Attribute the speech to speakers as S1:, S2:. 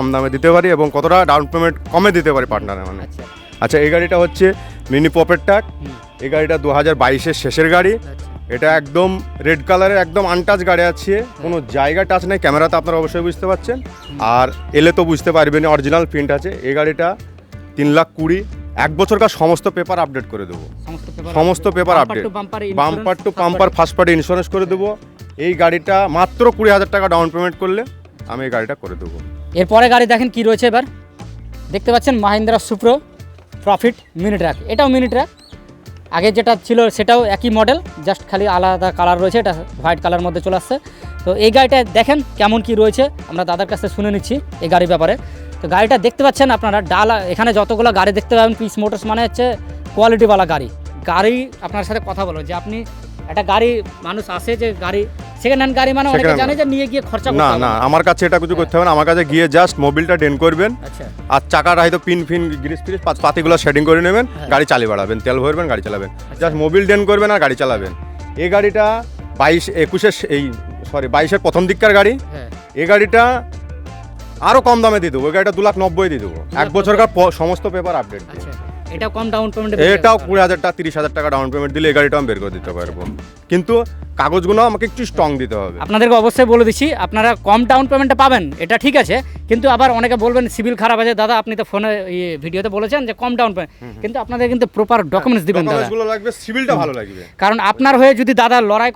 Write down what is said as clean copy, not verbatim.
S1: কম দামে দিতে পারি এবং কতটা ডাউন পেমেন্ট কমে দিতে পারি পার্টনারে মানে। আচ্ছা, এই গাড়িটা হচ্ছে মিনি পপের ট্রাক। এই গাড়িটা 2022-এর শেষের গাড়ি। এটা একদম রেড কালারের, একদম আনটাচ গাড়ি আছে, কোনো জায়গা টাচ নেই। ক্যামেরাতে আপনারা অবশ্যই বুঝতে পারছেন, আর এলে তো বুঝতে পারবেন, অরিজিনাল প্রিন্ট আছে। এই গাড়িটা 3,20,000, 1 বছরকার সমস্ত পেপার আপডেট করে দেবো, সমস্ত paper update, bumper to bumper first party insurance করে দেবো। এই গাড়িটা মাত্র 20,000 টাকা ডাউন পেমেন্ট করলে আমি এই গাড়িটা করে দেবো।
S2: এরপরে গাড়ি দেখেন কি রয়েছে। এবার দেখতে পাচ্ছেন মাহিন্দ্রা সুপ্রো প্রফিট মিনি ট্রাক। এটাও মিনি ট্রাক, আগে যেটা ছিল সেটাও একই মডেল, জাস্ট খালি আলাদা কালার রয়েছে, এটা হোয়াইট কালার মধ্যে চলে আসছে। তো এই গাড়িটা দেখেন কেমন কি রয়েছে, আমরা দাদার কাছে শুনে নিচ্ছি এই গাড়ির ব্যাপারে। তো গাড়িটা দেখতে পাচ্ছেন আপনারা, ডালা এখানে যতগুলো গাড়ি দেখতে পাবেন, পিস মোটরস মানে হচ্ছে কোয়ালিটিওয়ালা গাড়ি। আপনার সাথে কথা বলো যে আপনি একটা গাড়ি, মানুষ আসে যে গাড়ি সেকেন্ড হ্যান্ড গাড়ি মানে অনেকে জানে যে নিয়ে গিয়ে খরচা করতে হবে
S1: না, আমার কাছে এটা কিছু করতে হবে না। আমার কাছে গিয়ে জাস্ট মোবিলটা ডেন করবেন, আর চাকাটা হয়তো পিন গ্রিস ফ্রিজ পাতিগুলো সেটিং করে নেবেন, গাড়ি চালিয়ে বাড়াবেন, তেল ভরবেন, গাড়ি চালাবেন। জাস্ট মোবিল ডেন করবেন আর গাড়ি চালাবেন। এই গাড়িটা 22-এর প্রথম দিককার গাড়ি। এই গাড়িটা আরও কম দামে দিয়ে দেবো। ওই গাড়িটা 2,90,000 দিয়ে দেবো, 1 বছরকার সমস্ত পেপার আপডেট।
S2: এটাও কম ডাউন পেমেন্ট,
S1: এটাও 20,000 টাকা 30,000 টাকা ডাউন পেমেন্ট দিলে এই গাড়িটা আমি বের করে দিতে পারবো, কিন্তু কাগজগুলো আমাকে একটু স্ট্রং দিতে হবে।
S2: আপনাদেরকে অবশ্যই বলে দিচ্ছি, আপনারা কম ডাউন পেমেন্টটা পাবেন, এটা ঠিক আছে, কিন্তু আবার অনেকে বলবেন সিভিল খারাপ আছে। দাদা আপনি তো ফোনে ভিডিওতে বলেছেন যে কম ডাউন পেমেন্ট, কিন্তু আপনাদের কিন্তু প্রপার ডকুমেন্টস দিবেন দাদা,
S1: ডকুমেন্টসগুলো লাগবে, সিভিলটা ভালো লাগবে।
S2: কারণ আপনার হয়ে যদি দাদা লড়াই